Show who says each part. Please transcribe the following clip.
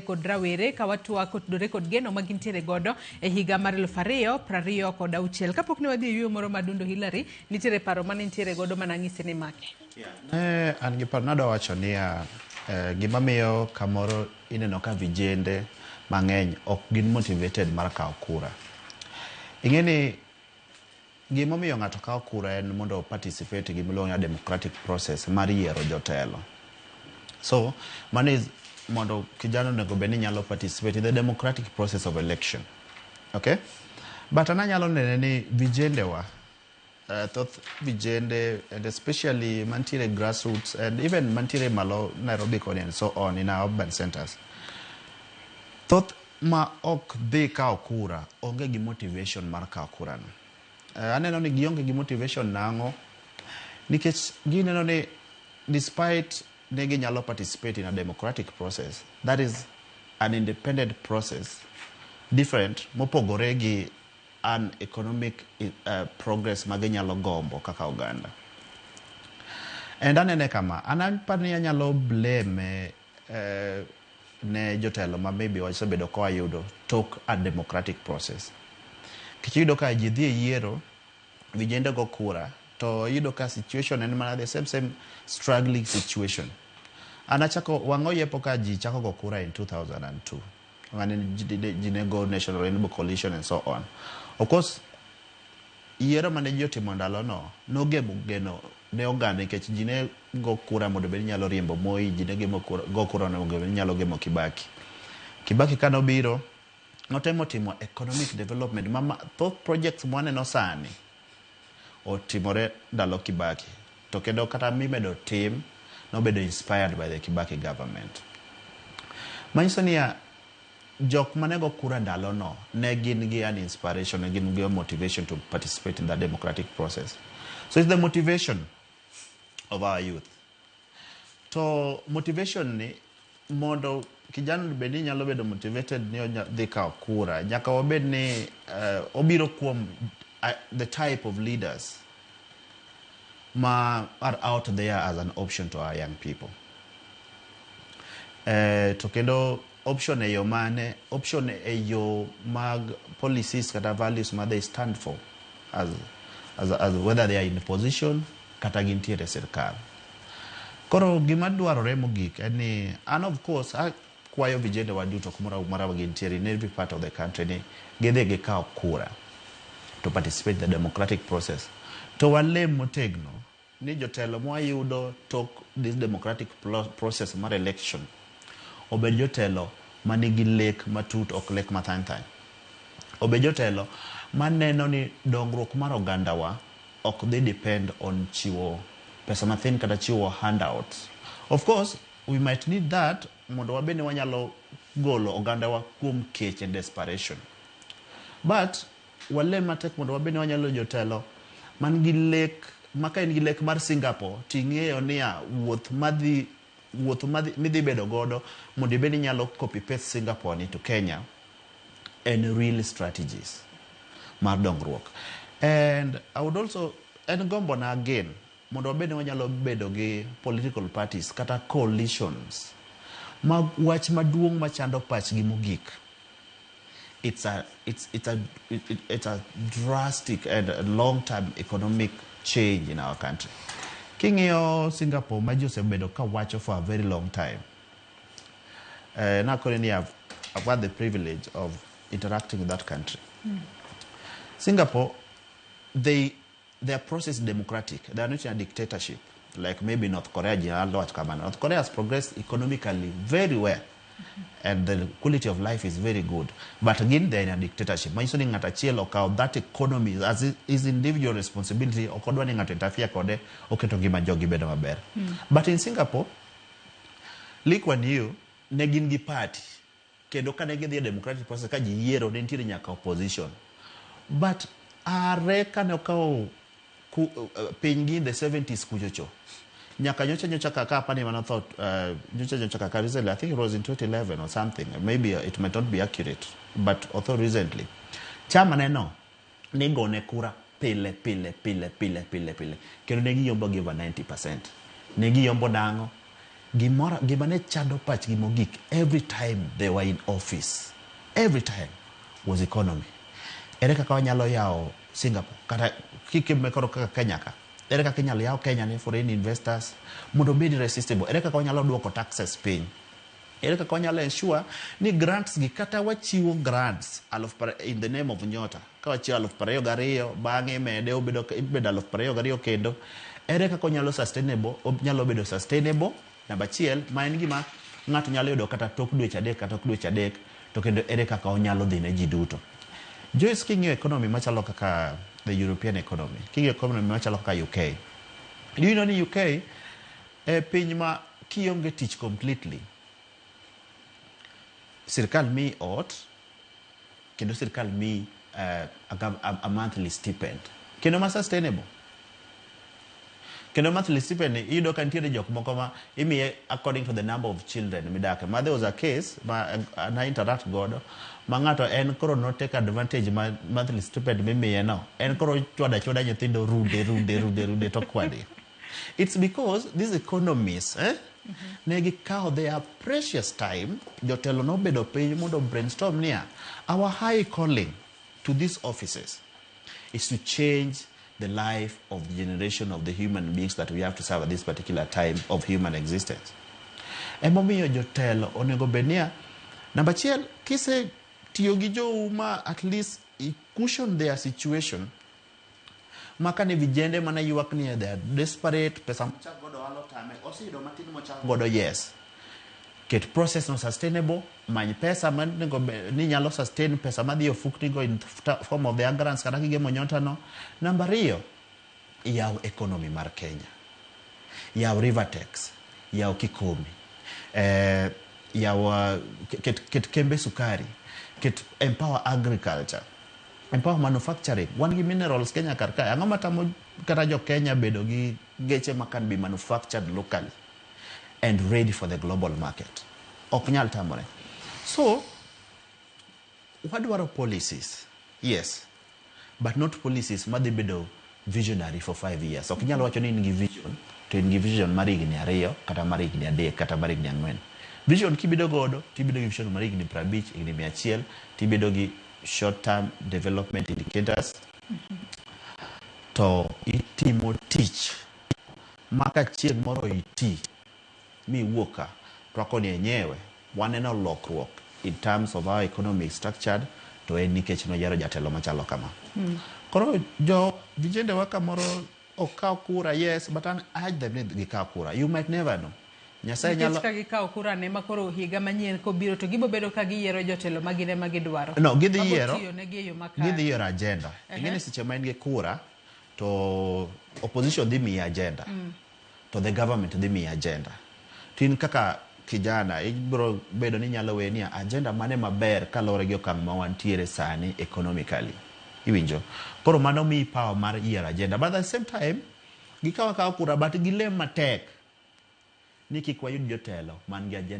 Speaker 1: kod Rawere ka watwa kotudore kod geno magintiere godo e higa mar 2026. Kapok ne wadhi e yuyo moro madundo Hillary, nitiere paro mane nitiere godo manang'ise ni make.
Speaker 2: An gi paro nado wacho ni gima miyo kamoro ineno ka vijende mang'eny ok gin motivated mar kawo kura. Ing'eni gima miyo ng'ato kawo kura en mondo participate gi miluongo ni democratic process mar yiero jotelo. So, money is mondo kijana nego beni nyalo participate in the democratic process of election. Okay? But ananyalo nene ni vijende wa thoth vijende, and especially mantiere grassroots and even mantiere malo Nairobi and so on in our urban centers. Thoth ma ok dhi kawo kura onge gi motivation mar kawo kura no. Aneno ni gionge gi motivation nang'o nikech gineno ni despite ne ginyalo participate in a democratic process, that is an independent process, different mopogore gi an economic progress ma ginyalo gombo kaka oganda. And anene kama, anapani anyalo blame ne jotelo ma maybe wasebedo kwa yudo tok a democratic process. Kichiyudo ka ji dhi e yiero, vijende go kura, to yudo ka situation en mana the same struggling situation. Anachako wango yepo ka ji chako go kura in 2002. When Jinego National Rainbow Coalition and so on. Of course, yiero mane ji otimo ndalo no geno ne oganda nikech ji ne go kura mondo bed nyalo riembo Moi, ji ne go kura mondo bed nyalo gemo Kibaki. Kibaki kanobiro notemo timo economic development mama thoth projects mwaneno sani otimore ndalo Kibaki. To kendo kata mimedo tim nobedo inspired by the Kibaki government. Manyiso ni jok manego kura ndalo no ne gin gi an inspiration, ne gin gi motivation to participate in the democratic process. So it's the motivation of our youth. To motivation ni mondo kijana bedi nyalo bedo motivated ni dhi kawo kura, nyaka wabed ni obiro kuom the type of leaders ma are out there as an option to our young people. To kendo option e yo mane, option e yo mag policies kata values ma they stand for as whether they are in position kata gintiere sirkal. Koro gima dwarore mogik ni, and of course kwayo vijende waduto kumora gintiere in every part of the country ni gidhi gikawo kura to participate in the democratic process. To walem motegno ni jotelo mwayudo tok this democratic process mar election obed jotelo manigi lek matut ok lek mathanthany. Obed jotelo maneno ni dongruok mar oganda wa ok they depend on chiwo pesa mathin kata chiwo handouts. Of course, we might need that mondo wabene wanyalo golo oganda wa kuom kech and desperation. But wale matek mondo wabene wanyalo jotelo man gi lek maka en gi lek mar Singapore ting'eyo niya wuoth midhi bedo godo mondo ibeni nyalo copy paste Singapore ni to Kenya and real strategies mar dongruok. And I would also gombo na again mondo wabene wanyalo bedo gi political parties kata coalitions ma wach maduong' machando pachgi mogik. It's a drastic and long-term economic change in our country. King'iyo Singapore ma jose bedo ka wacho for a very long time. Now currently I've had the privilege of interacting with that country. Singapore, their process is democratic. They are not in a dictatorship like maybe North Korea. North Korea has progressed economically very well. And the quality of life is very good. But again, they're in a dictatorship. Maisoni ngatachiel okau that economy as is individual responsibility okodwani ngata interfere kode oketo ngima jogi bedo maber. But in Singapore, Lee Kuan Yew ne gin gi party. Kendo ka ne gidhi democratic process ka giyiero ne nitiere nyaka opposition. But are ka ne okao piny gi in the 70s kuchocho. Nyaka nyocha kaka pani mana thought nyocha kaka recently, I think it was in 2011 or something. Maybe it might not be accurate, but also recently. Chama neno nigo ne kura pile. Kendo negi yombo give 90%. Negi yombo dango gima ne chando pachgi mogik every time they were in office, every time was economy. Ere kaka wanyalo yao Singapore kata kikime koro kaka Kenya ka. Ere kaka inyalo yao Kenya ne foreign investors mondo bed irresistible. Ere kaka wanyalo duoko taxes piny. Ere kaka wanyalo ensure ni grants gi kata wachiwo grants in the name of Nyota. Ka wachiwo 22,000 bang'e mede obedo 22,000 kendo. Ere kaka wanyalo nyalo bedo sustainable. Namba achiel, ma en gima ng'ato nyalo yudo kata tok dweche adek to kendo ere kaka onyalo dhi ne ji duto. Joyce, king'iyo economy machalo kaka the European economy, king'iyo economy machalo kaka UK. Do you know ni UK piny ma kionge tich completely, sirkal mi ot kendo sirkal mi a monthly stipend kendo ma sustainable. Kendo monthly stipend iyudo ka nitiere jok moko ma imiye according to the number of children midake. Ma there was a case na interact godo ma ng'ato en koro no take advantage ma monthly stipend mimiye no. En koro chwada nyithindo runde to kwadi. It's because these economies negi kao their precious time jotelo no bedo piny mondo brainstorm niya, our high calling to these offices is to change the life of the generation of the human beings that we have to serve at this particular time of human existence. Emomiyo jotelo onego benia namba achiel kise tiyo gi jouma at least cushion their situation maka ne vijende mana yuak ni they are desperate, pesa mochak godo alo tame osiyudo matin mochak godo, yes, ket process no sustainable, many pesa man ni nyalo sustain pesa madhi ofukni go in form of the grants kata kigemo Nyota no. Namba 2, yaw economy mar Kenya, yaw Rivertex, yaw Kikomi, yaw ket kembe sukari, ket empower agriculture, empower manufacturing. Wan gi minerals Kenya karka, ang'o matamo kata jo Kenya bedo gi geche ma can be manufactured locally and ready for the global market. Ok nyal tamore. So, wadwaro policies, yes, but not policies madhi bedo visionary for 5 years. Ok nyal wacho ni in gi vision, to in gi vision mar higni 2 kata mar higni 3 kata mar higni 4. Vision kibedo godo, tibedo gi vision mar higni 50, higni 100, tibedo gi short term development indicators. To itimo tich maka chieng' moro iti mi wuoka twako ni enyewe waneno lokruok in terms of our economy is structured to en nikech no yaro jatelo machalo kama. Koro jo vijende waka moro okau kura, yes, but I urge them ni gikau kura. You might never know. Nyasaye nyalo
Speaker 1: ka gikau kura ne makoro higa manyien kobiro to gibo bedo ka giyiero jotelo magine magidwaro.
Speaker 2: No, gidhi yiero agenda. Ingene seche ma en gi kura to opposition dhi miye agenda. To the government dhi miye agenda. Tin kaka kijana ibro bedo ni nyalo weni agenda mane maber kalore gi okang' ma wantiere sani economically. Iwinjo. Koro mano mi power mar yiero agenda. But at the same time gikawa kura but gilem matek ni kik wayud jotelo man gi agenda